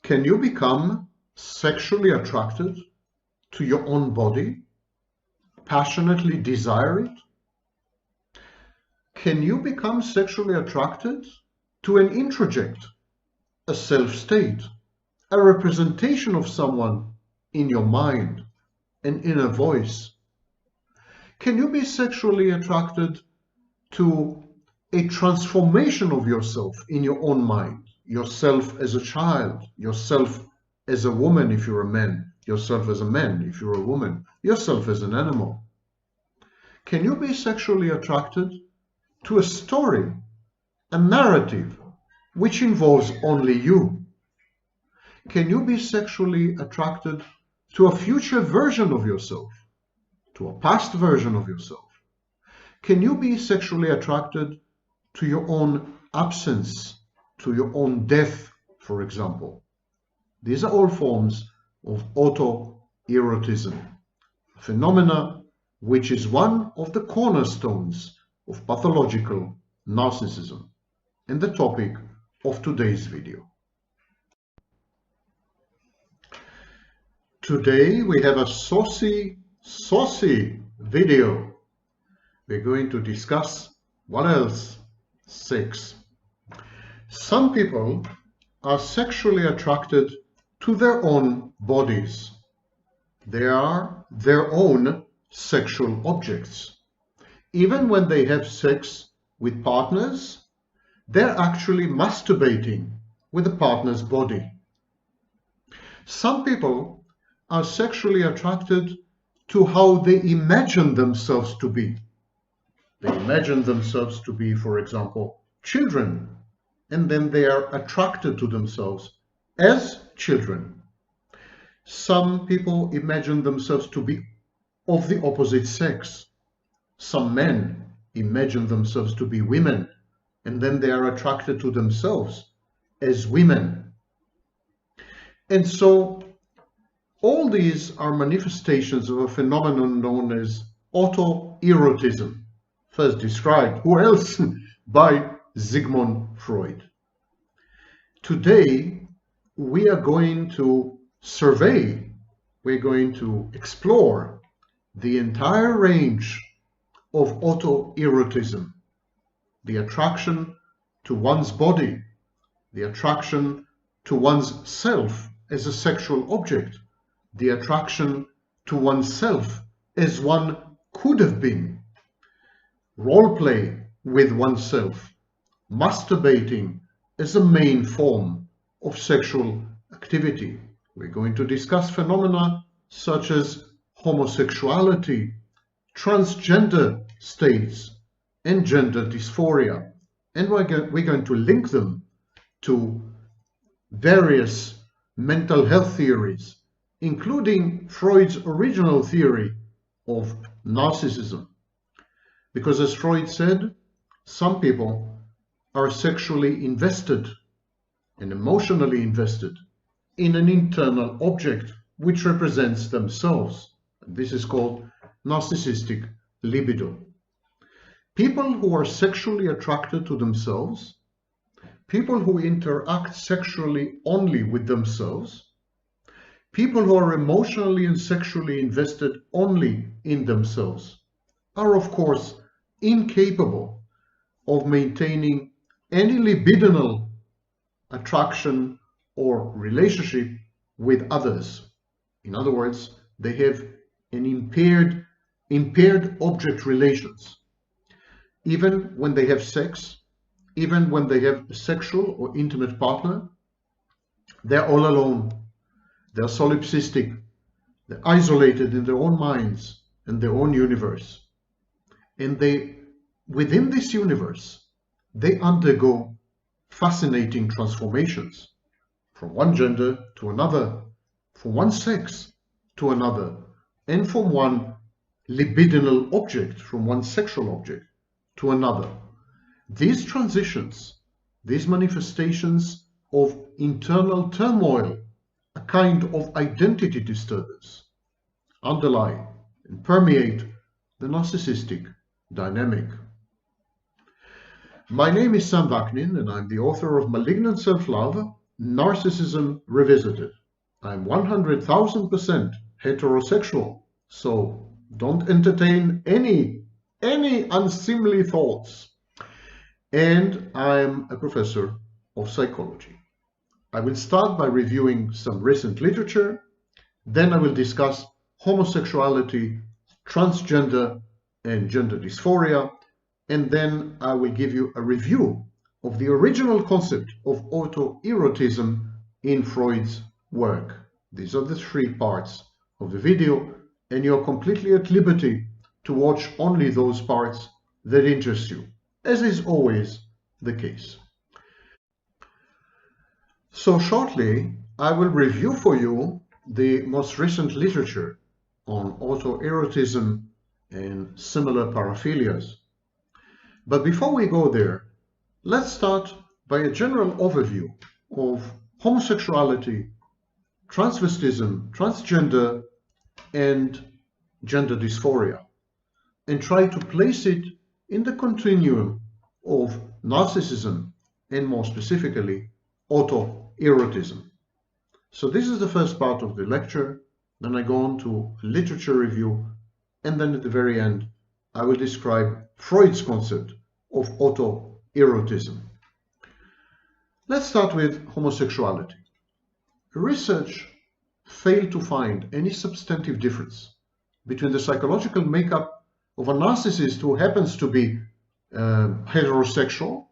Can you become sexually attracted to your own body, passionately desire it? Can you become sexually attracted to an introject, a self-state, a representation of someone in your mind, an inner voice? Can you be sexually attracted to a transformation of yourself in your own mind? Yourself as a child, yourself as a woman if you're a man, yourself as a man if you're a woman, yourself as an animal. Can you be sexually attracted to a story, a narrative, which involves only you? Can you be sexually attracted to a future version of yourself, to a past version of yourself? Can you be sexually attracted to your own absence, to your own death, for example? These are all forms of autoerotism, a phenomena which is one of the cornerstones of pathological narcissism, and the topic of today's video. Today we have a saucy video. We're going to discuss what else? Sex. Some people are sexually attracted to their own bodies. They are their own sexual objects. Even when they have sex with partners, they're actually masturbating with the partner's body. Some people are sexually attracted to how they imagine themselves to be. They imagine themselves to be, for example, children, and then they are attracted to themselves as children. Some people imagine themselves to be of the opposite sex. Some men imagine themselves to be women, and then they are attracted to themselves as women. And so all these are manifestations of a phenomenon known as autoerotism, first described, who else, by Sigmund Freud. Today we are going to survey, we're going to explore the entire range of autoerotism, the attraction to one's body, the attraction to one's self as a sexual object, the attraction to oneself as one could have been, role play with oneself, masturbating as a main form of sexual activity. We're going to discuss phenomena such as homosexuality, transgender states, and gender dysphoria. And we're going to link them to various mental health theories, including Freud's original theory of narcissism. Because as Freud said, some people are sexually invested and emotionally invested in an internal object which represents themselves. This is called narcissistic libido. People who are sexually attracted to themselves, people who interact sexually only with themselves, people who are emotionally and sexually invested only in themselves, are of course incapable of maintaining any libidinal attraction or relationship with others. In other words, they have an impaired object relations. Even when they have sex, even when they have a sexual or intimate partner, they're all alone. They're solipsistic. They're isolated in their own minds and their own universe. And within this universe, they undergo fascinating transformations from one gender to another, from one sex to another, and from one libidinal object, from one sexual object to another. These transitions, these manifestations of internal turmoil, a kind of identity disturbance, underlie and permeate the narcissistic dynamic. My name is Sam Vaknin, and I'm the author of Malignant Self-Love, Narcissism Revisited. I'm 100,000% heterosexual, so don't entertain any unseemly thoughts. And I'm a professor of psychology. I will start by reviewing some recent literature, then I will discuss homosexuality, transgender, and gender dysphoria, and then I will give you a review of the original concept of autoerotism in Freud's work. These are the three parts of the video, and you're completely at liberty to watch only those parts that interest you, as is always the case. So shortly, I will review for you the most recent literature on autoerotism and similar paraphilias. But before we go there, let's start by a general overview of homosexuality, transvestism, transgender, and gender dysphoria, and try to place it in the continuum of narcissism and more specifically autoerotism. So this is the first part of the lecture, then I go on to literature review, and then at the very end I will describe Freud's concept of autoerotism. Let's start with homosexuality. Research failed to find any substantive difference between the psychological makeup of a narcissist who happens to be heterosexual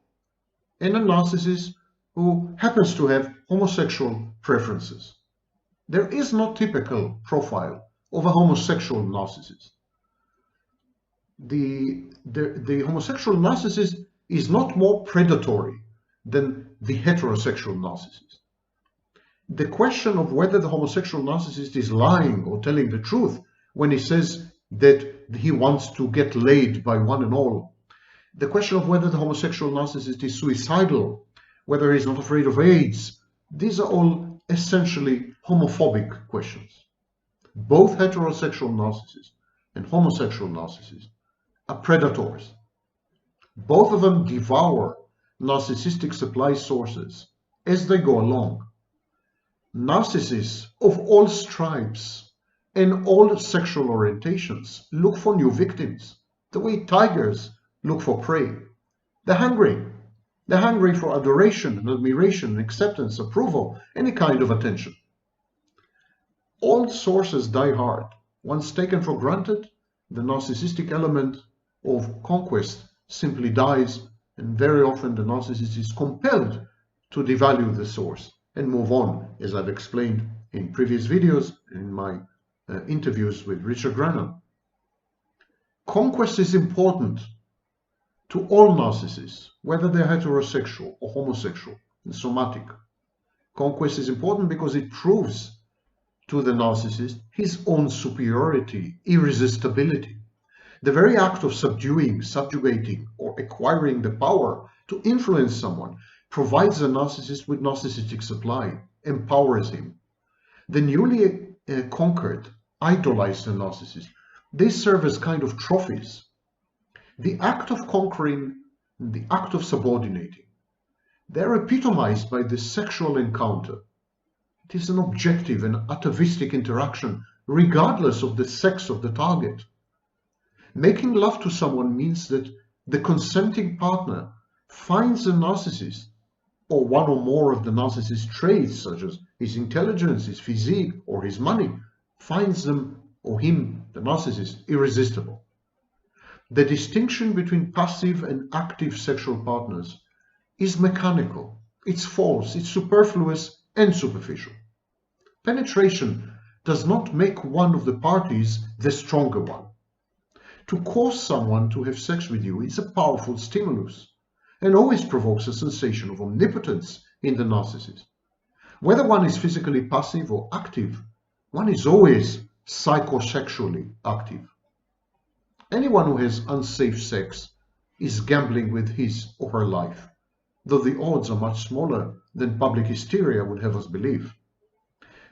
and a narcissist who happens to have homosexual preferences. There is no typical profile of a homosexual narcissist. The homosexual narcissist is not more predatory than the heterosexual narcissist. The question of whether the homosexual narcissist is lying or telling the truth when he says that he wants to get laid by one and all, the question of whether the homosexual narcissist is suicidal, whether he's not afraid of AIDS, these are all essentially homophobic questions. Both heterosexual narcissists and homosexual narcissists are predators. Both of them devour narcissistic supply sources as they go along. Narcissists of all stripes and all sexual orientations look for new victims, the way tigers look for prey. They're hungry. They're hungry for adoration and admiration, acceptance, approval, any kind of attention. All sources die hard. Once taken for granted, the narcissistic element of conquest simply dies, and very often the narcissist is compelled to devalue the source and move on, as I've explained in previous videos in my interviews with Richard Rahman. Conquest is important to all narcissists, whether they're heterosexual or homosexual and somatic. Conquest is important because it proves to the narcissist his own superiority, irresistibility. The very act of subduing, subjugating, or acquiring the power to influence someone provides the narcissist with narcissistic supply, empowers him. The newly conquered idolize the narcissist. They serve as kind of trophies. The act of conquering, the act of subordinating, they're epitomized by the sexual encounter. It is an objective and atavistic interaction, regardless of the sex of the target. Making love to someone means that the consenting partner finds the narcissist, or one or more of the narcissist's traits, such as his intelligence, his physique, or his money, finds them, or him, the narcissist, irresistible. The distinction between passive and active sexual partners is mechanical, it's false, it's superfluous and superficial. Penetration does not make one of the parties the stronger one. To cause someone to have sex with you is a powerful stimulus and always provokes a sensation of omnipotence in the narcissist. Whether one is physically passive or active, one is always psychosexually active. Anyone who has unsafe sex is gambling with his or her life, though the odds are much smaller than public hysteria would have us believe.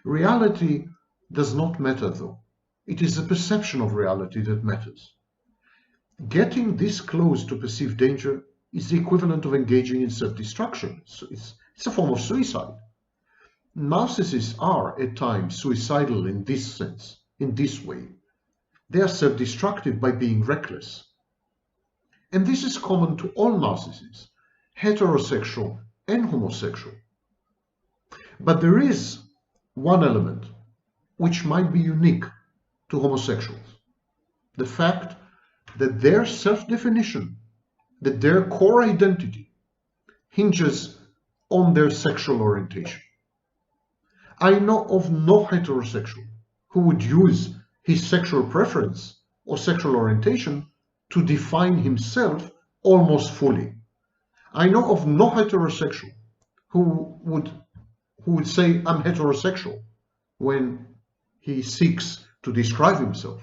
Reality does not matter, though. It is the perception of reality that matters. Getting this close to perceived danger is the equivalent of engaging in self-destruction. So it's a form of suicide. Narcissists are at times suicidal in this sense, in this way. They are self-destructive by being reckless. And this is common to all narcissists, heterosexual and homosexual. But there is one element which might be unique to homosexuals. The fact that their self-definition, that their core identity hinges on their sexual orientation. I know of no heterosexual who would use his sexual preference or sexual orientation to define himself almost fully. I know of no heterosexual who would say, I'm heterosexual, when he seeks to describe himself.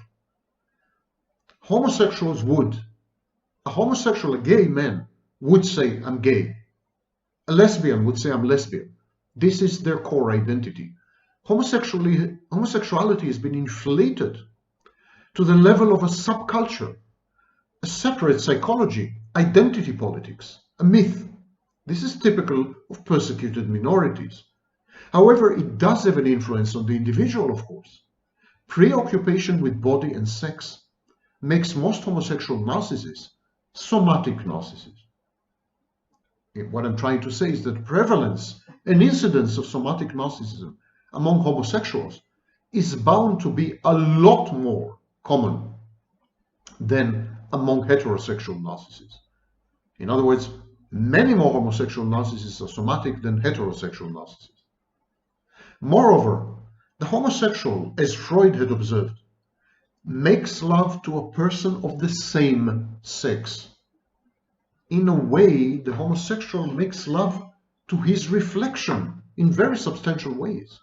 Homosexuals would. A homosexual, a gay man, would say, I'm gay. A lesbian would say, I'm lesbian. This is their core identity. Homosexuality has been inflated to the level of a subculture, a separate psychology, identity politics, a myth. This is typical of persecuted minorities. However, it does have an influence on the individual, of course. Preoccupation with body and sex makes most homosexual narcissists somatic narcissists. What I'm trying to say is that prevalence and incidence of somatic narcissism among homosexuals is bound to be a lot more common than among heterosexual narcissists. In other words, many more homosexual narcissists are somatic than heterosexual narcissists. Moreover, the homosexual, as Freud had observed, makes love to a person of the same sex. In a way, the homosexual makes love to his reflection in very substantial ways.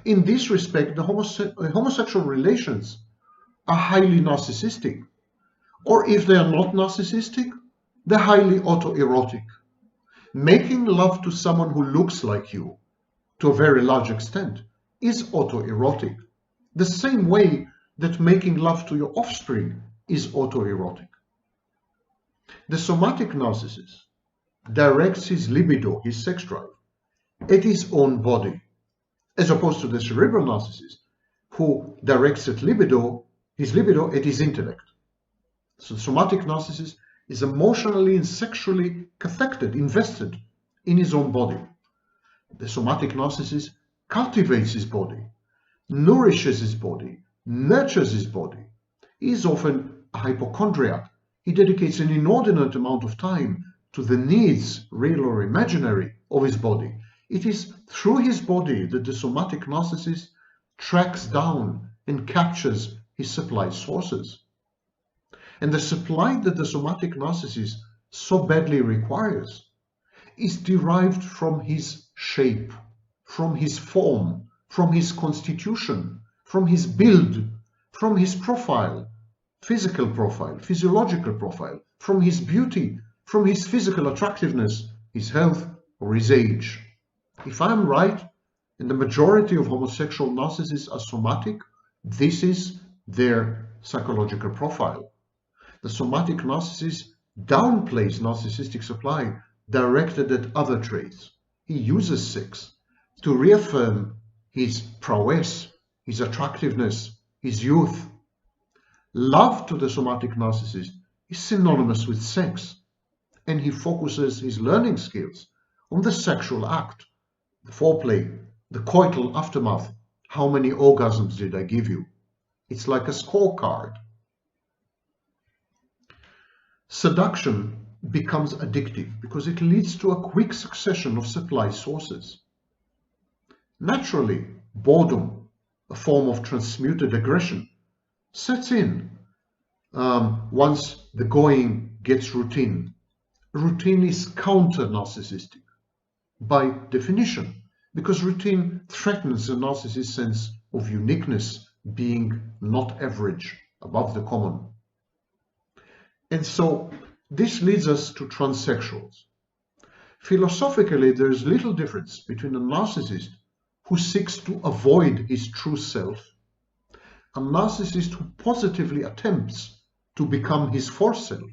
In this respect, the homosexual relations are highly narcissistic, or if they are not narcissistic, they're highly autoerotic. Making love to someone who looks like you, to a very large extent, is autoerotic, the same way that making love to your offspring is autoerotic. The somatic narcissist directs his libido, his sex drive, at his own body, as opposed to the cerebral narcissist, who directs his libido at his intellect. So the somatic narcissist is emotionally and sexually cathected, invested in his own body. The somatic narcissist cultivates his body, nourishes his body, nurtures his body. He is often a hypochondriac. He dedicates an inordinate amount of time to the needs, real or imaginary, of his body. It is through his body that the somatic narcissist tracks down and captures his supply sources. And the supply that the somatic narcissist so badly requires is derived from his shape, from his form, from his constitution, from his build, from his profile, physical profile, physiological profile, from his beauty, from his physical attractiveness, his health, or his age. If I'm right, and the majority of homosexual narcissists are somatic, this is their psychological profile. The somatic narcissist downplays narcissistic supply directed at other traits. He uses sex to reaffirm his prowess, his attractiveness, his youth. Love to the somatic narcissist is synonymous with sex, and he focuses his learning skills on the sexual act, the foreplay, the coital aftermath. How many orgasms did I give you? It's like a scorecard. Seduction becomes addictive because it leads to a quick succession of supply sources. Naturally, boredom, a form of transmuted aggression, sets in once the going gets routine. Routine is counter-narcissistic by definition, because routine threatens a narcissist's sense of uniqueness, being not average, above the common. And so this leads us to transsexuals. Philosophically, there is little difference between a narcissist who seeks to avoid his true self, a narcissist who positively attempts to become his false self,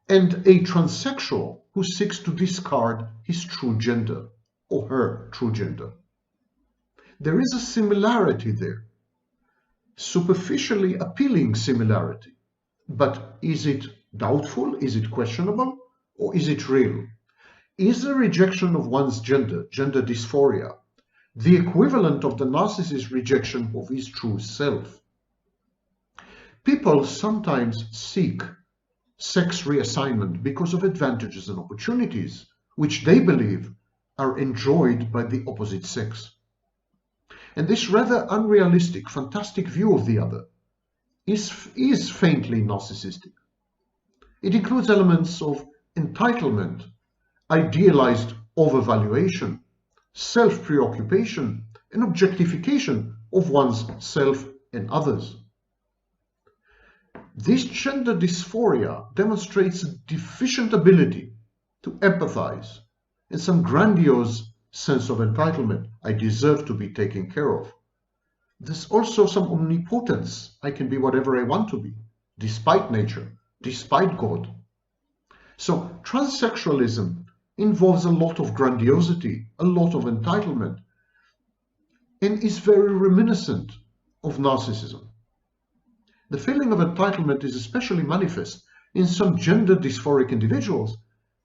and a transsexual who seeks to discard his true gender or her true gender. There is a similarity there, superficially appealing similarity, but is it doubtful, is it questionable, or is it real? Is the rejection of one's gender, gender dysphoria, the equivalent of the narcissist's rejection of his true self? People sometimes seek sex reassignment because of advantages and opportunities which they believe are enjoyed by the opposite sex. And this rather unrealistic, fantastic view of the other is faintly narcissistic. It includes elements of entitlement, idealized overvaluation, self-preoccupation, and objectification of one's self and others. This gender dysphoria demonstrates a deficient ability to empathize and some grandiose sense of entitlement. I deserve to be taken care of. There's also some omnipotence. I can be whatever I want to be, despite nature, despite God. So transsexualism involves a lot of grandiosity, a lot of entitlement, and is very reminiscent of narcissism. The feeling of entitlement is especially manifest in some gender dysphoric individuals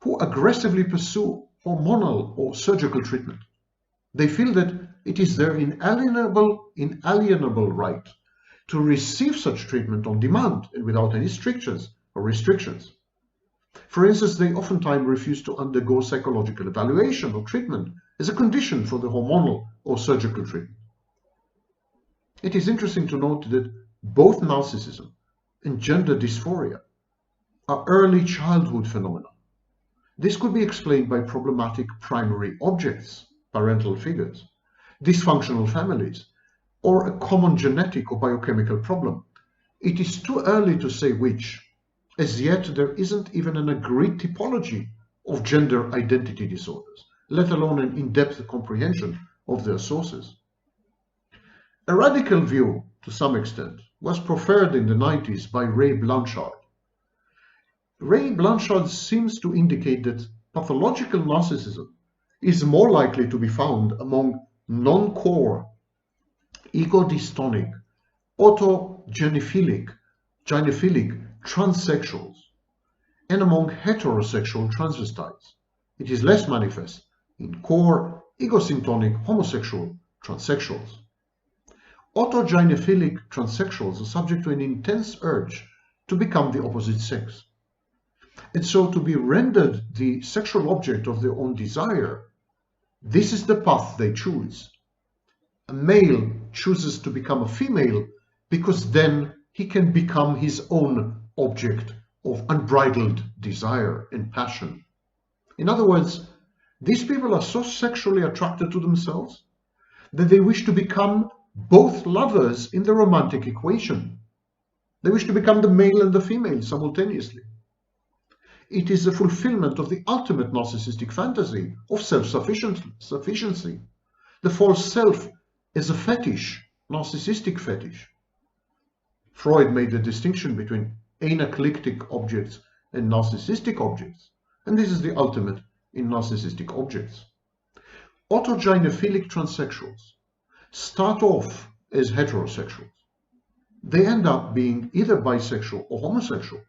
who aggressively pursue hormonal or surgical treatment. They feel that it is their inalienable right to receive such treatment on demand and without any strictures or restrictions. For instance, they oftentimes refuse to undergo psychological evaluation or treatment as a condition for the hormonal or surgical treatment. It is interesting to note that both narcissism and gender dysphoria are early childhood phenomena. This could be explained by problematic primary objects, parental figures, dysfunctional families, or a common genetic or biochemical problem. It is too early to say which. As yet, there isn't even an agreed typology of gender identity disorders, let alone an in-depth comprehension of their sources. A radical view, to some extent, was preferred in the 90s by Ray Blanchard. Ray Blanchard seems to indicate that pathological narcissism is more likely to be found among non-core, ego-dystonic, autogynephilia transsexuals, and among heterosexual transvestites. It is less manifest in core, egosyntonic, homosexual transsexuals. Autogynephilic transsexuals are subject to an intense urge to become the opposite sex. And so to be rendered the sexual object of their own desire, this is the path they choose. A male chooses to become a female because then he can become his own object of unbridled desire and passion. In other words, these people are so sexually attracted to themselves that they wish to become both lovers in the romantic equation. They wish to become the male and the female simultaneously. It is a fulfillment of the ultimate narcissistic fantasy of self-sufficiency. The false self is a fetish, narcissistic fetish. Freud made the distinction between anaclitic objects and narcissistic objects, and this is the ultimate in narcissistic objects. Autogynephilic transsexuals start off as heterosexuals. They end up being either bisexual or homosexual.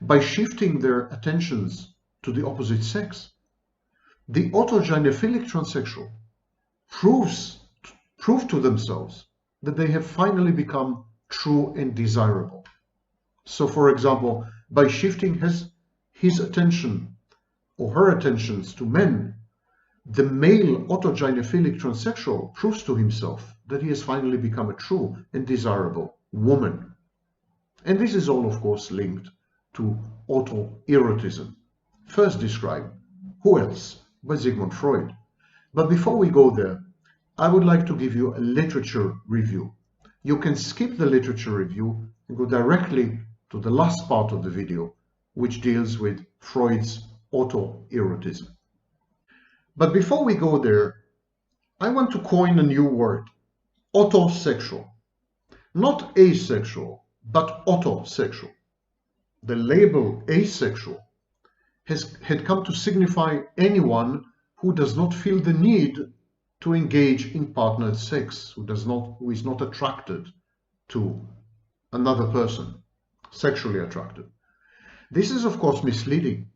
By shifting their attentions to the opposite sex, the autogynephilic transsexual prove to themselves that they have finally become true and desirable. So, for example, by shifting his attention or her attentions to men, the male autogynephilic transsexual proves to himself that he has finally become a true and desirable woman. And this is all, of course, linked to autoerotism, first described, who else, by Sigmund Freud. But before we go there, I would like to give you a literature review. You can skip the literature review and go directly to the last part of the video, which deals with Freud's autoerotism. But before we go there, I want to coin a new word, autosexual. Not asexual, but autosexual. The label asexual had come to signify anyone who does not feel the need to engage in partnered sex, who is not attracted to another person, sexually attracted. This is, of course, misleading.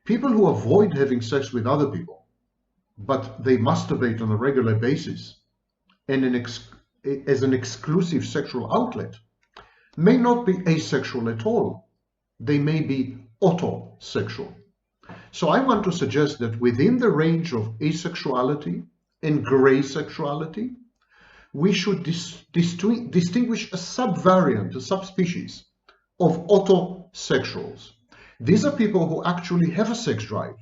People who avoid having sex with other people, but they masturbate on a regular basis and as an exclusive sexual outlet, may not be asexual at all. They may be autosexual. So I want to suggest that within the range of asexuality and gray sexuality, we should distinguish a subvariant, a subspecies of autosexuals. These are people who actually have a sex drive,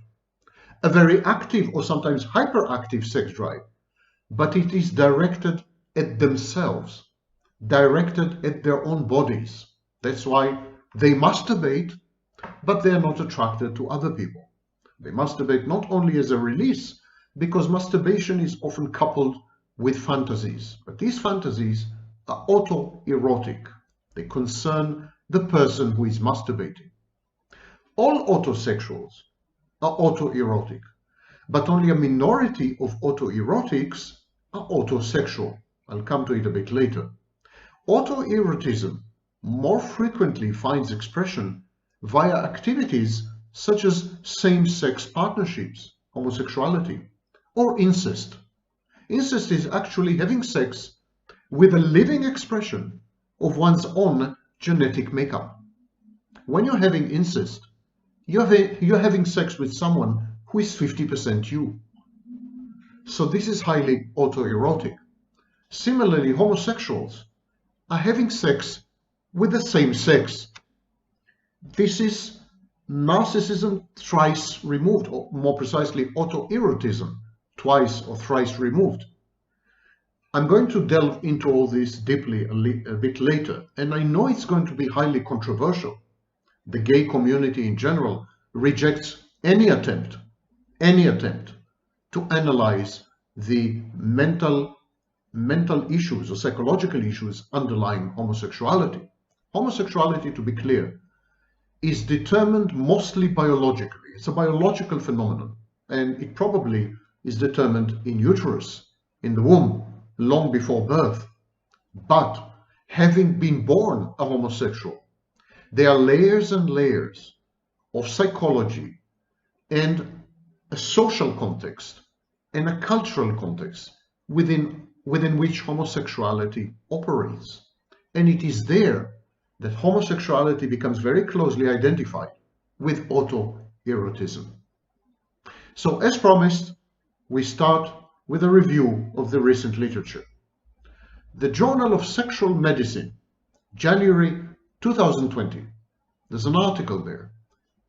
a very active or sometimes hyperactive sex drive, but it is directed at themselves, directed at their own bodies. That's why they masturbate, but they are not attracted to other people. They masturbate not only as a release, because masturbation is often coupled with fantasies, but these fantasies are autoerotic. They concern the person who is masturbating. All autosexuals are autoerotic, but only a minority of autoerotics are autosexual. I'll come to it a bit later. Autoerotism more frequently finds expression via activities such as same-sex partnerships, homosexuality, or incest. Incest is actually having sex with a living expression of one's own genetic makeup. When you're having incest, you're having sex with someone who is 50% you. So this is highly autoerotic. Similarly, homosexuals are having sex with the same sex. This is narcissism thrice removed, or more precisely autoerotism, twice or thrice removed. I'm going to delve into all this deeply a bit later, and I know it's going to be highly controversial. The gay community in general rejects any attempt to analyze the mental issues or psychological issues underlying homosexuality. Homosexuality, to be clear, is determined mostly biologically. It's a biological phenomenon, and it probably is determined in utero, in the womb, long before birth. But having been born a homosexual, there are layers and layers of psychology and a social context and a cultural context within which homosexuality operates. And it is there that homosexuality becomes very closely identified with autoerotism. So as promised, we start with a review of the recent literature. The Journal of Sexual Medicine, January 2020. There's an article there.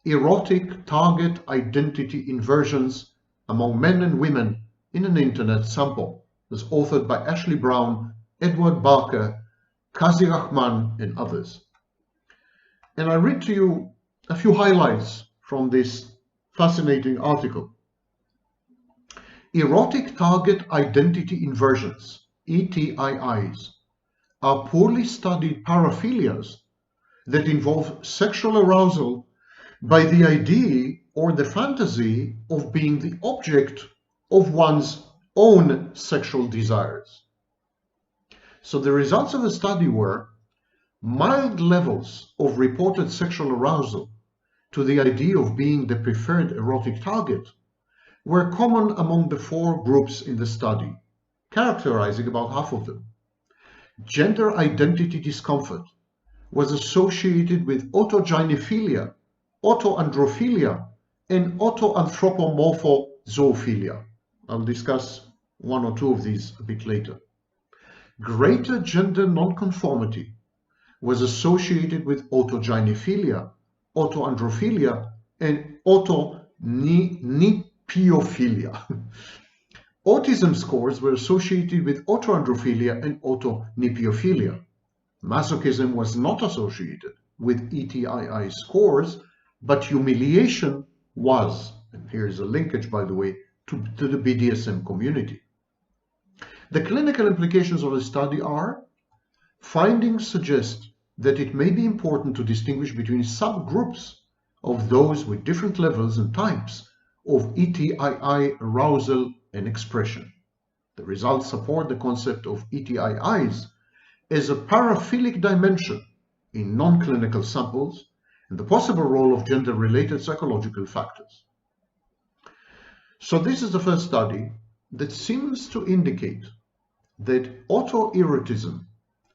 Erotic Target Identity Inversions among men and women in an internet sample. It was authored by Ashley Brown, Edward Barker, Qazi Rahman, and others. And I read to you a few highlights from this fascinating article. Erotic Target Identity Inversions, ETIIs, are poorly studied paraphilias that involve sexual arousal by the idea or the fantasy of being the object of one's own sexual desires. So the results of the study were mild levels of reported sexual arousal to the idea of being the preferred erotic target were common among the four groups in the study, characterizing about half of them. Gender identity discomfort was associated with autogynephilia, autoandrophilia, and autoanthropomorphozoophilia. I'll discuss one or two of these a bit later. Greater gender nonconformity was associated with autogynephilia, autoandrophilia, and autonypiophilia. Autism scores were associated with autoandrophilia and autonypiophilia. Masochism was not associated with ETII scores, but humiliation was. And here's a linkage, by the way, to the BDSM community. The clinical implications of the study are: findings suggest that it may be important to distinguish between subgroups of those with different levels and types of ETII arousal and expression. The results support the concept of ETIIs as a paraphilic dimension in non-clinical samples and the possible role of gender-related psychological factors. So this is the first study that seems to indicate that autoerotism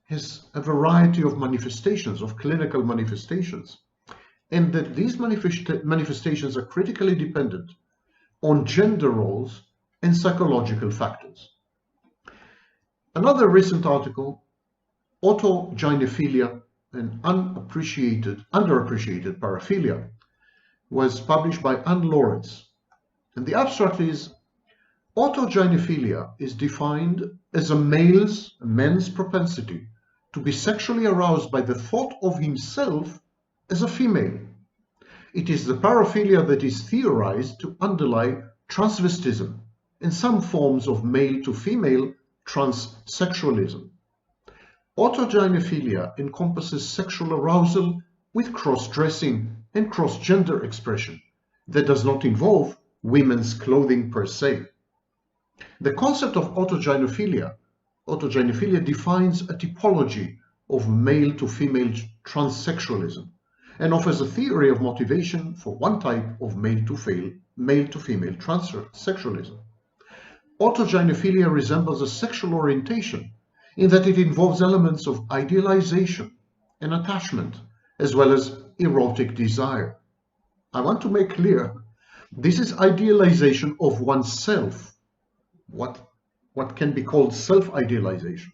has a variety of manifestations, of clinical manifestations, and that these manifestations are critically dependent on gender roles and psychological factors. Another recent article, Autogynephilia and underappreciated paraphilia, was published by Anne Lawrence. And the abstract is, autogynephilia is defined as a man's propensity to be sexually aroused by the thought of himself as a female. It is the paraphilia that is theorized to underlie transvestism and some forms of male to female transsexualism. Autogynephilia encompasses sexual arousal with cross-dressing and cross-gender expression that does not involve women's clothing per se. The concept of autogynephilia defines a typology of male to female transsexualism and offers a theory of motivation for one type of male to female transsexualism. Autogynephilia resembles a sexual orientation in that it involves elements of idealization and attachment, as well as erotic desire. I want to make clear, this is idealization of oneself, what can be called self-idealization,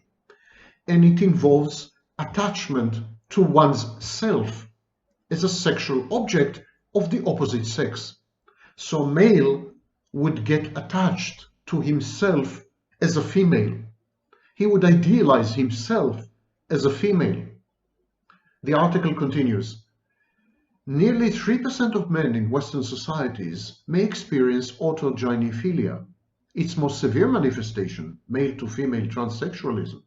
and it involves attachment to one's self as a sexual object of the opposite sex. So male would get attached to himself as a female. He would idealize himself as a female. The article continues, nearly 3% of men in Western societies may experience autogynephilia. Its most severe manifestation, male to female transsexualism,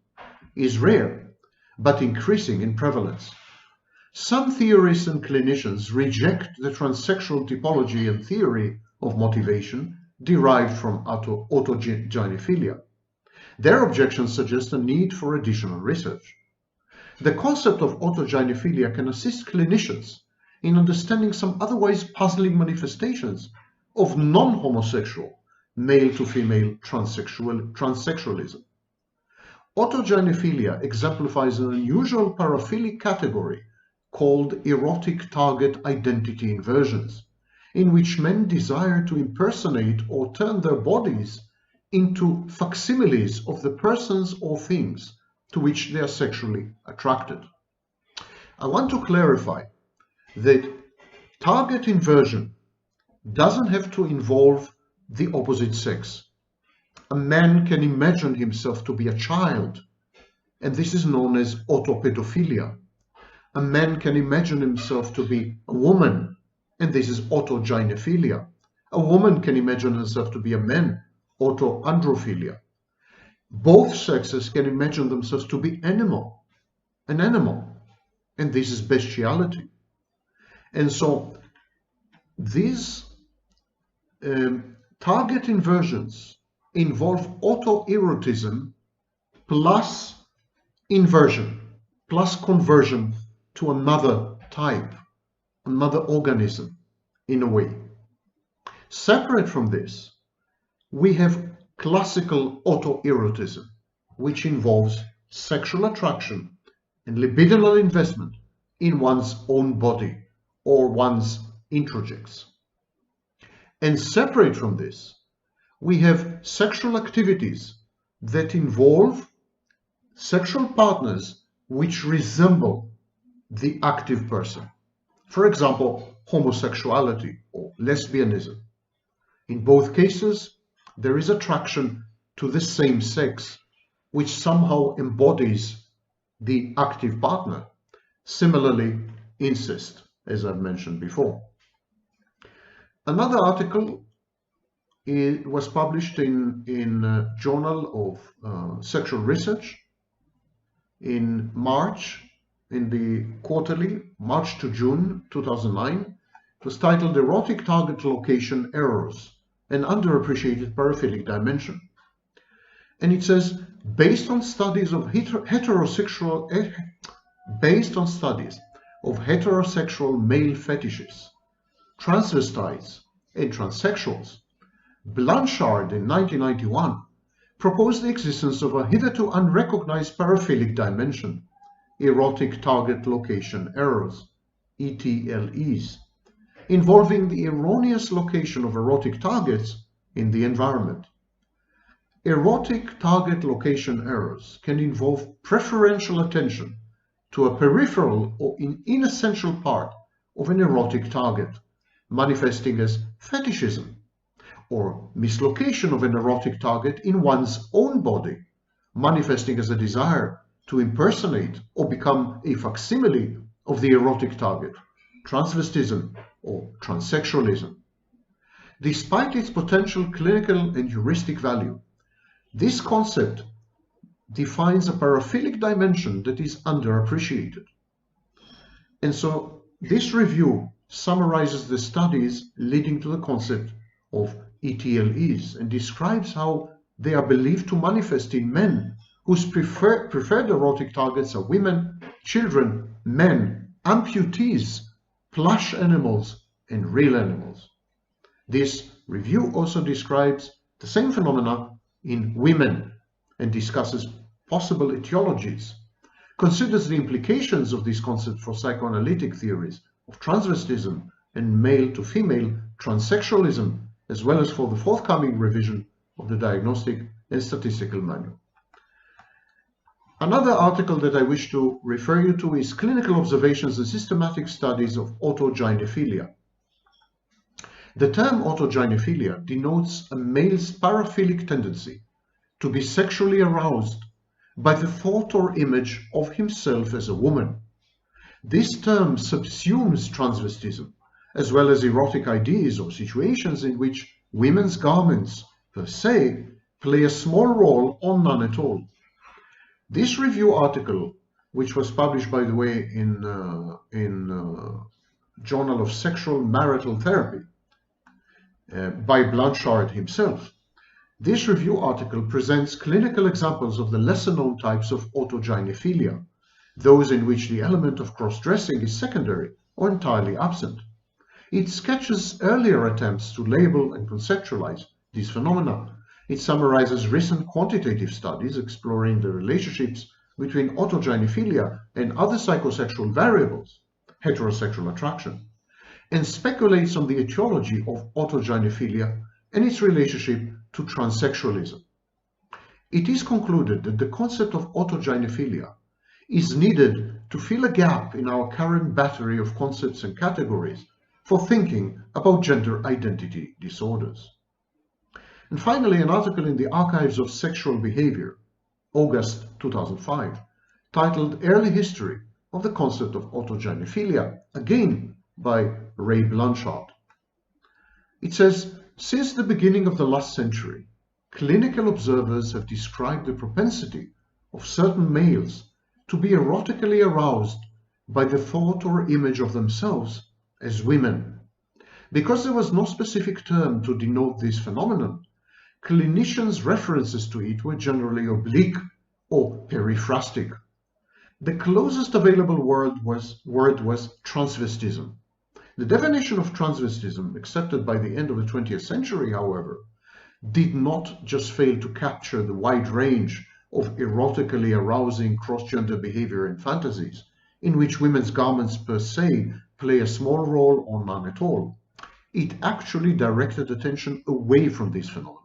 is rare, but increasing in prevalence. Some theorists and clinicians reject the transsexual typology and theory of motivation derived from autogynephilia. Their objections suggest a need for additional research. The concept of autogynephilia can assist clinicians in understanding some otherwise puzzling manifestations of non-homosexual male to female transsexualism. Autogynephilia exemplifies an unusual paraphilic category called erotic target identity inversions, in which men desire to impersonate or turn their bodies into facsimiles of the persons or things to which they are sexually attracted. I want to clarify that target inversion doesn't have to involve the opposite sex. A man can imagine himself to be a child, and this is known as autopedophilia. A man can imagine himself to be a woman, and this is autogynephilia. A woman can imagine herself to be a man, autoandrophilia. Both sexes can imagine themselves to be an animal, and this is bestiality. And so these target inversions involve autoerotism plus inversion, plus conversion to another type, another organism in a way. Separate from this, we have classical autoerotism, which involves sexual attraction and libidinal investment in one's own body or one's introjects. And separate from this, we have sexual activities that involve sexual partners which resemble the active person. For example, homosexuality or lesbianism. In both cases, there is attraction to the same sex, which somehow embodies the active partner. Similarly, incest, as I've mentioned before. Another article was published in Journal of Sexual Research in March, in the quarterly, March to June 2009, was titled Erotic Target Location Errors, an Underappreciated Paraphilic Dimension. And it says, based on studies of heterosexual male fetishes, transvestites, and transsexuals, Blanchard in 1991 proposed the existence of a hitherto unrecognized paraphilic dimension, erotic target location errors, ETLEs, involving the erroneous location of erotic targets in the environment. Erotic target location errors can involve preferential attention to a peripheral or inessential part of an erotic target, manifesting as fetishism, or mislocation of an erotic target in one's own body, manifesting as a desire to impersonate or become a facsimile of the erotic target, transvestism or transsexualism. Despite its potential clinical and heuristic value, this concept defines a paraphilic dimension that is underappreciated. And so this review summarizes the studies leading to the concept of ETLEs and describes how they are believed to manifest in men whose preferred erotic targets are women, children, men, amputees, plush animals, and real animals. This review also describes the same phenomena in women and discusses possible etiologies, considers the implications of this concept for psychoanalytic theories of transvestism and male-to-female transsexualism, as well as for the forthcoming revision of the Diagnostic and Statistical Manual. Another article that I wish to refer you to is Clinical Observations and Systematic Studies of Autogynephilia. The term autogynephilia denotes a male's paraphilic tendency to be sexually aroused by the thought or image of himself as a woman. This term subsumes transvestism, as well as erotic ideas or situations in which women's garments, per se, play a small role or none at all. This review article, which was published, by the way, in Journal of Sexual Marital Therapy by Blanchard himself, this review article presents clinical examples of the lesser-known types of autogynephilia, those in which the element of cross-dressing is secondary or entirely absent. It sketches earlier attempts to label and conceptualize these phenomena. It summarizes recent quantitative studies exploring the relationships between autogynephilia and other psychosexual variables, heterosexual attraction, and speculates on the etiology of autogynephilia and its relationship to transsexualism. It is concluded that the concept of autogynephilia is needed to fill a gap in our current battery of concepts and categories for thinking about gender identity disorders. And finally, an article in the Archives of Sexual Behavior, August 2005, titled Early History of the Concept of Autogynephilia, again by Ray Blanchard. It says, since the beginning of the last century, clinical observers have described the propensity of certain males to be erotically aroused by the thought or image of themselves as women. Because there was no specific term to denote this phenomenon, clinicians' references to it were generally oblique or periphrastic. The closest available word was transvestism. The definition of transvestism, accepted by the end of the 20th century, however, did not just fail to capture the wide range of erotically arousing cross-gender behavior and fantasies, in which women's garments per se play a small role or none at all. It actually directed attention away from this phenomenon.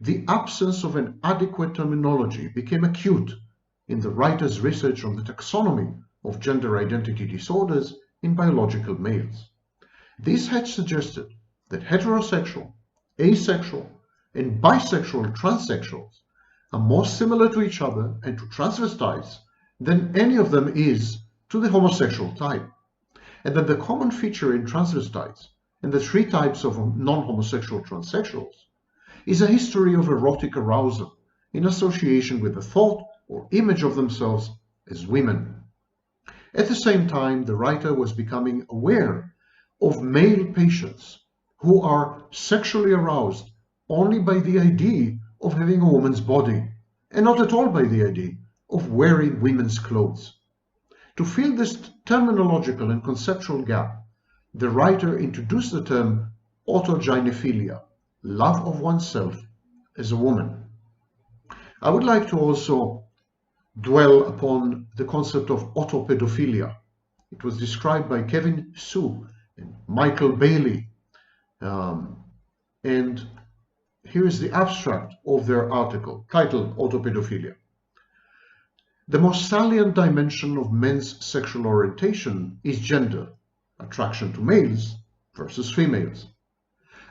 The absence of an adequate terminology became acute in the writer's research on the taxonomy of gender identity disorders in biological males. This had suggested that heterosexual, asexual, and bisexual transsexuals are more similar to each other and to transvestites than any of them is to the homosexual type, and that the common feature in transvestites and the three types of non-homosexual transsexuals is a history of erotic arousal in association with the thought or image of themselves as women. At the same time, the writer was becoming aware of male patients who are sexually aroused only by the idea of having a woman's body and not at all by the idea of wearing women's clothes. To fill this terminological and conceptual gap, the writer introduced the term autogynephilia, love of oneself as a woman. I would like to also dwell upon the concept of autopedophilia. It was described by Kevin Su and Michael Bailey. And here is the abstract of their article, titled Autopedophilia. The most salient dimension of men's sexual orientation is gender, attraction to males versus females.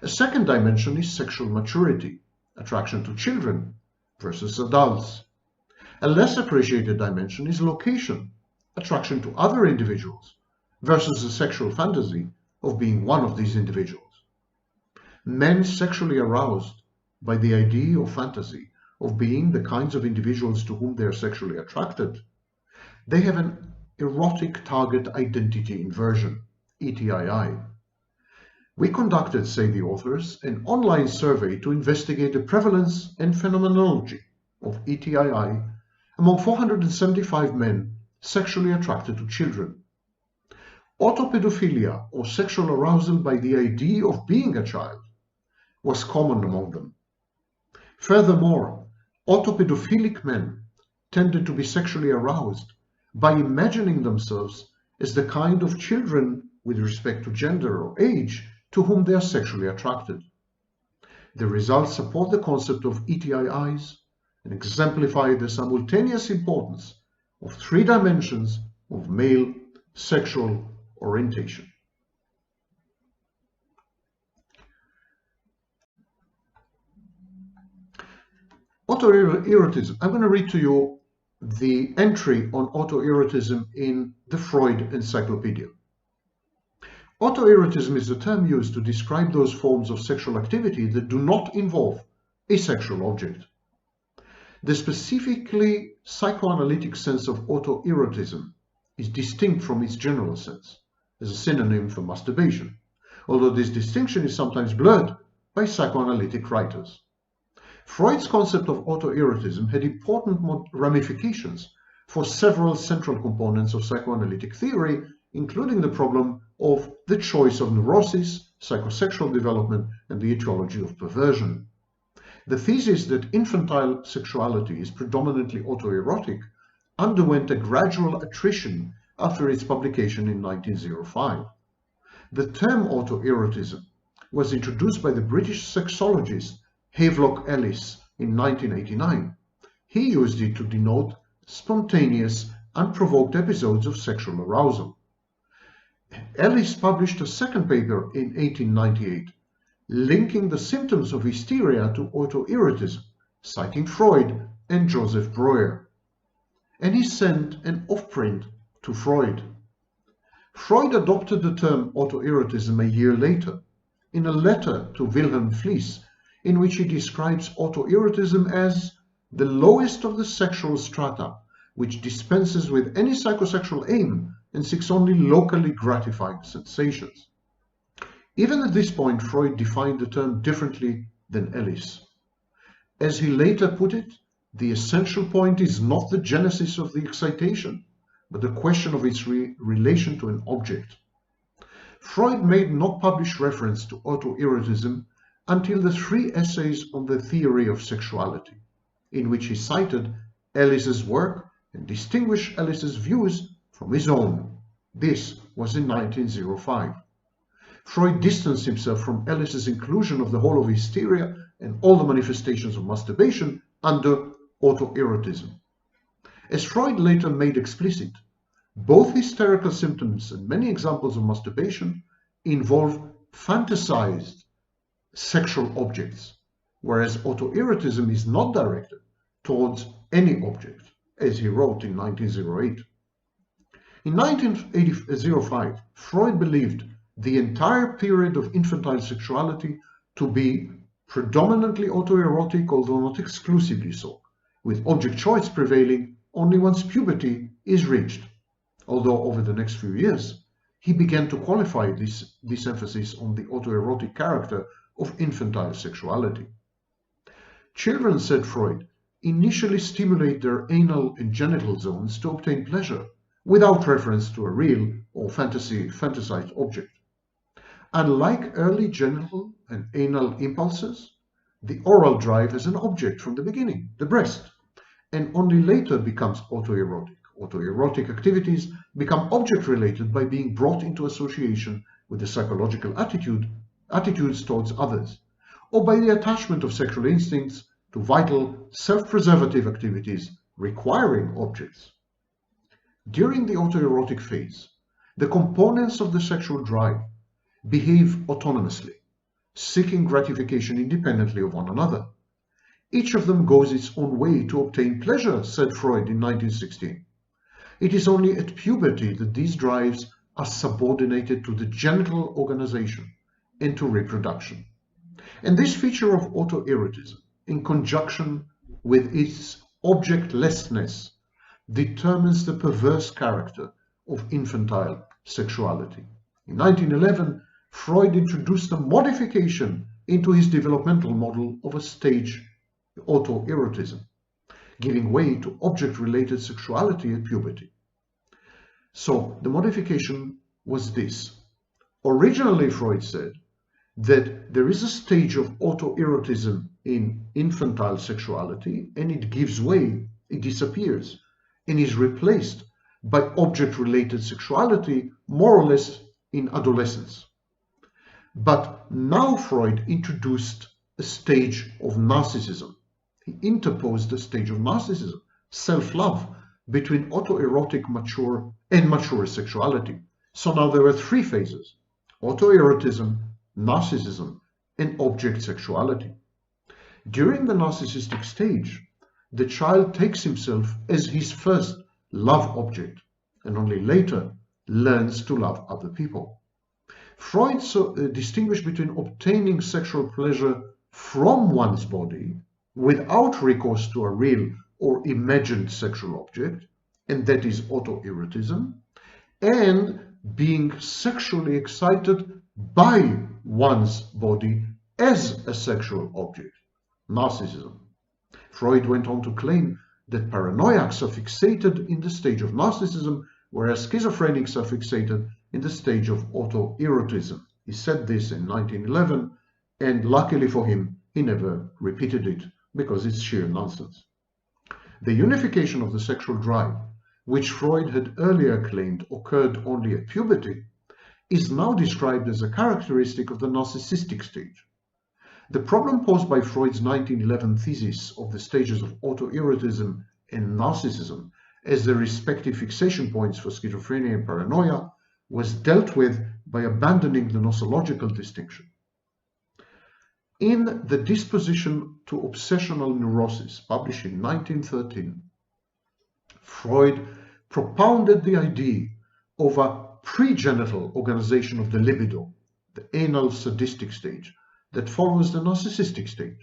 A second dimension is sexual maturity, attraction to children versus adults. A less appreciated dimension is location, attraction to other individuals versus the sexual fantasy of being one of these individuals. Men sexually aroused by the idea or fantasy of being the kinds of individuals to whom they are sexually attracted, they have an erotic target identity inversion, ETII. We conducted, say the authors, an online survey to investigate the prevalence and phenomenology of ETII among 475 men sexually attracted to children. Autopedophilia, or sexual arousal by the idea of being a child, was common among them. Furthermore, autopedophilic men tended to be sexually aroused by imagining themselves as the kind of children with respect to gender or age to whom they are sexually attracted. The results support the concept of ETIIs and exemplify the simultaneous importance of three dimensions of male sexual orientation. Autoerotism. I'm going to read to you the entry on autoerotism in the Freud Encyclopedia. Autoerotism is the term used to describe those forms of sexual activity that do not involve a sexual object. The specifically psychoanalytic sense of autoerotism is distinct from its general sense as a synonym for masturbation, although this distinction is sometimes blurred by psychoanalytic writers. Freud's concept of autoerotism had important ramifications for several central components of psychoanalytic theory, including the problem of the choice of neurosis, psychosexual development, and the etiology of perversion. The thesis that infantile sexuality is predominantly autoerotic underwent a gradual attrition after its publication in 1905. The term autoerotism was introduced by the British sexologist Havelock Ellis in 1989. He used it to denote spontaneous, unprovoked episodes of sexual arousal. Ellis published a second paper in 1898, linking the symptoms of hysteria to autoerotism, citing Freud and Joseph Breuer. And he sent an offprint to Freud. Freud adopted the term autoerotism a year later in a letter to Wilhelm Fliess, in which he describes autoerotism as the lowest of the sexual strata, which dispenses with any psychosexual aim and seeks only locally gratifying sensations. Even at this point, Freud defined the term differently than Ellis. As he later put it, the essential point is not the genesis of the excitation, but the question of its relation to an object. Freud made no published reference to autoerotism until the three essays on the theory of sexuality, in which he cited Ellis's work and distinguished Ellis's views from his own. This was in 1905. Freud distanced himself from Ellis's inclusion of the whole of hysteria and all the manifestations of masturbation under autoerotism. As Freud later made explicit, both hysterical symptoms and many examples of masturbation involve fantasized sexual objects, whereas autoerotism is not directed towards any object, as he wrote in 1908. In 1905, Freud believed the entire period of infantile sexuality to be predominantly autoerotic, although not exclusively so, with object choice prevailing only once puberty is reached, although over the next few years, he began to qualify this emphasis on the autoerotic character of infantile sexuality. Children, said Freud, initially stimulate their anal and genital zones to obtain pleasure, without reference to a real or fantasized object. Unlike early genital and anal impulses, the oral drive is an object from the beginning, the breast, and only later becomes autoerotic. Autoerotic activities become object-related by being brought into association with the psychological attitudes towards others, or by the attachment of sexual instincts to vital self-preservative activities requiring objects. During the autoerotic phase, the components of the sexual drive behave autonomously, seeking gratification independently of one another. Each of them goes its own way to obtain pleasure, said Freud in 1916. It is only at puberty that these drives are subordinated to the genital organization and to reproduction. And this feature of autoerotism, in conjunction with its objectlessness, determines the perverse character of infantile sexuality. In 1911, Freud introduced a modification into his developmental model of a stage autoerotism, giving way to object-related sexuality at puberty. So the modification was this. Originally, Freud said that there is a stage of autoerotism in infantile sexuality, and it gives way, it disappears, and is replaced by object-related sexuality more or less in adolescence. But now Freud introduced a stage of narcissism. He interposed a stage of narcissism, self-love, between autoerotic mature sexuality. So now there are three phases: autoerotism, narcissism, and object sexuality. During the narcissistic stage, the child takes himself as his first love object, and only later learns to love other people. Freud distinguished between obtaining sexual pleasure from one's body without recourse to a real or imagined sexual object, and that is autoerotism, and being sexually excited by one's body as a sexual object, narcissism. Freud went on to claim that paranoiacs are fixated in the stage of narcissism, whereas schizophrenics are fixated in the stage of autoerotism. He said this in 1911, and luckily for him, he never repeated it, because it's sheer nonsense. The unification of the sexual drive, which Freud had earlier claimed occurred only at puberty, is now described as a characteristic of the narcissistic stage. The problem posed by Freud's 1911 thesis of the stages of autoerotism and narcissism as the respective fixation points for schizophrenia and paranoia was dealt with by abandoning the nosological distinction. In The Disposition to Obsessional Neurosis, published in 1913, Freud propounded the idea of a pregenital organization of the libido, the anal sadistic stage, that follows the narcissistic stage.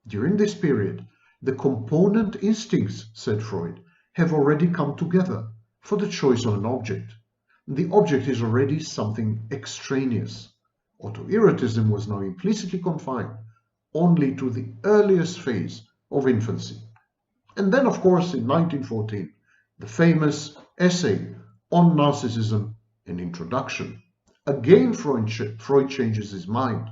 During this period, the component instincts, said Freud, have already come together for the choice of an object. The object is already something extraneous. Autoerotism was now implicitly confined only to the earliest phase of infancy. And then, of course, in 1914, the famous essay on narcissism, an introduction. Again, Freud changes his mind.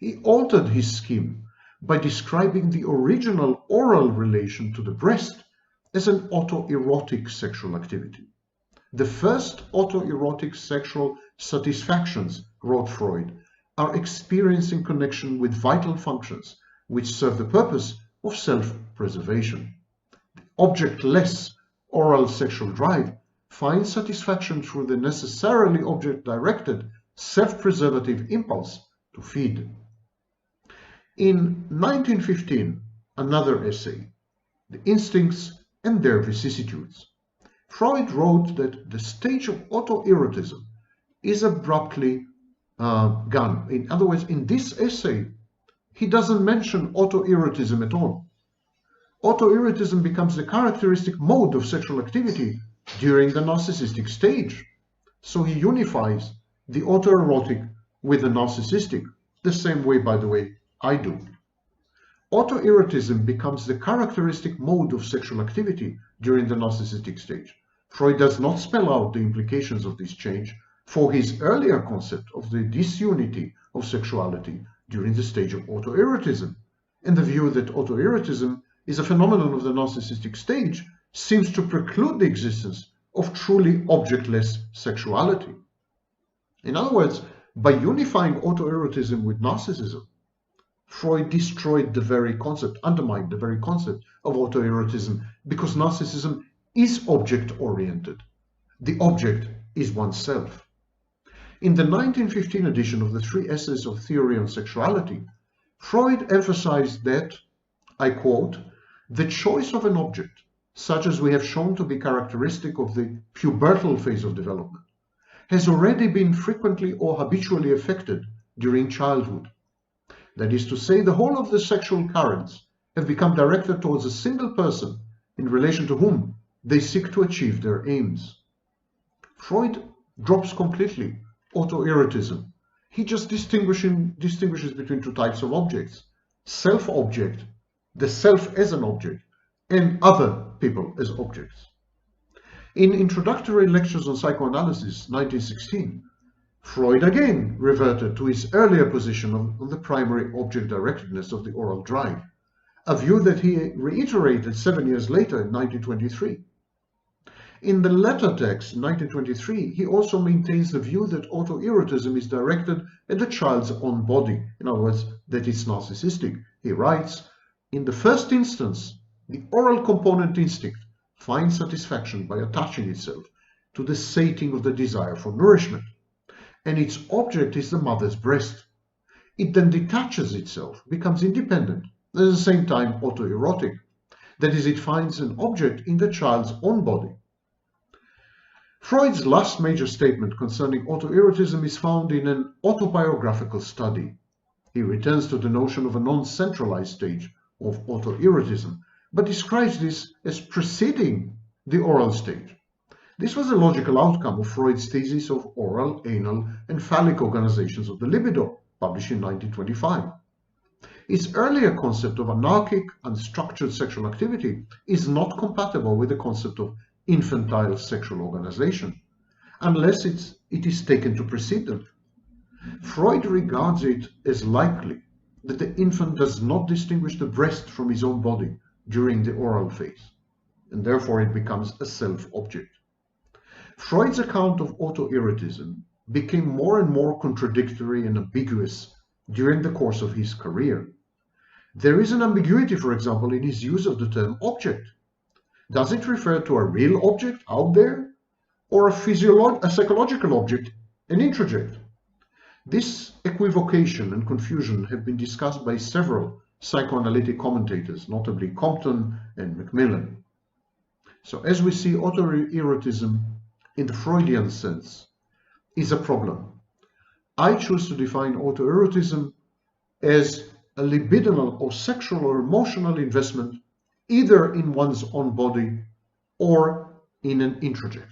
He altered his scheme by describing the original oral relation to the breast as an autoerotic sexual activity. The first autoerotic sexual satisfactions, wrote Freud, are experienced in connection with vital functions which serve the purpose of self-preservation. The objectless oral sexual drive finds satisfaction through the necessarily object-directed self-preservative impulse to feed. In 1915, another essay, The Instincts and Their Vicissitudes, Freud wrote that the stage of autoerotism is abruptly gone. In other words, in this essay, he doesn't mention autoerotism at all. Autoerotism becomes the characteristic mode of sexual activity during the narcissistic stage. So he unifies the autoerotic with the narcissistic, the same way, by the way, I do. Autoerotism becomes the characteristic mode of sexual activity during the narcissistic stage. Freud does not spell out the implications of this change for his earlier concept of the disunity of sexuality during the stage of autoerotism, and the view that autoerotism is a phenomenon of the narcissistic stage seems to preclude the existence of truly objectless sexuality. In other words, by unifying autoerotism with narcissism, Freud destroyed the very concept, undermined the very concept of autoerotism, because narcissism is object-oriented. The object is oneself. In the 1915 edition of the 3 Essays of Theory on Sexuality, Freud emphasized that, I quote, "the choice of an object, such as we have shown to be characteristic of the pubertal phase of development, has already been frequently or habitually affected during childhood. That is to say, the whole of the sexual currents have become directed towards a single person in relation to whom they seek to achieve their aims." Freud drops completely autoerotism. He just distinguishes between two types of objects: self-object, the self as an object, and other people as objects. In Introductory Lectures on Psychoanalysis, 1916, Freud again reverted to his earlier position on the primary object-directedness of the oral drive, a view that he reiterated 7 years later in 1923. In the latter text, 1923, he also maintains the view that autoerotism is directed at the child's own body, in other words, that it's narcissistic. He writes, "In the first instance, the oral component instinct finds satisfaction by attaching itself to the sating of the desire for nourishment, and its object is the mother's breast. It then detaches itself, becomes independent, and at the same time autoerotic. That is, it finds an object in the child's own body." Freud's last major statement concerning autoerotism is found in an autobiographical study. He returns to the notion of a non-centralized stage of autoerotism, but describes this as preceding the oral stage. This was a logical outcome of Freud's thesis of oral, anal, and phallic organizations of the libido, published in 1925. Its earlier concept of anarchic, unstructured sexual activity is not compatible with the concept of infantile sexual organization, unless it is taken to precede them. Freud regards it as likely that the infant does not distinguish the breast from his own body during the oral phase, and therefore it becomes a self-object. Freud's account of autoerotism became more and more contradictory and ambiguous during the course of his career. There is an ambiguity, for example, in his use of the term object. Does it refer to a real object out there, or a psychological object, an introject? This equivocation and confusion have been discussed by several psychoanalytic commentators, notably Compton and Macmillan. So as we see, autoerotism in the Freudian sense is a problem. I choose to define autoerotism as a libidinal or sexual or emotional investment either in one's own body or in an introject.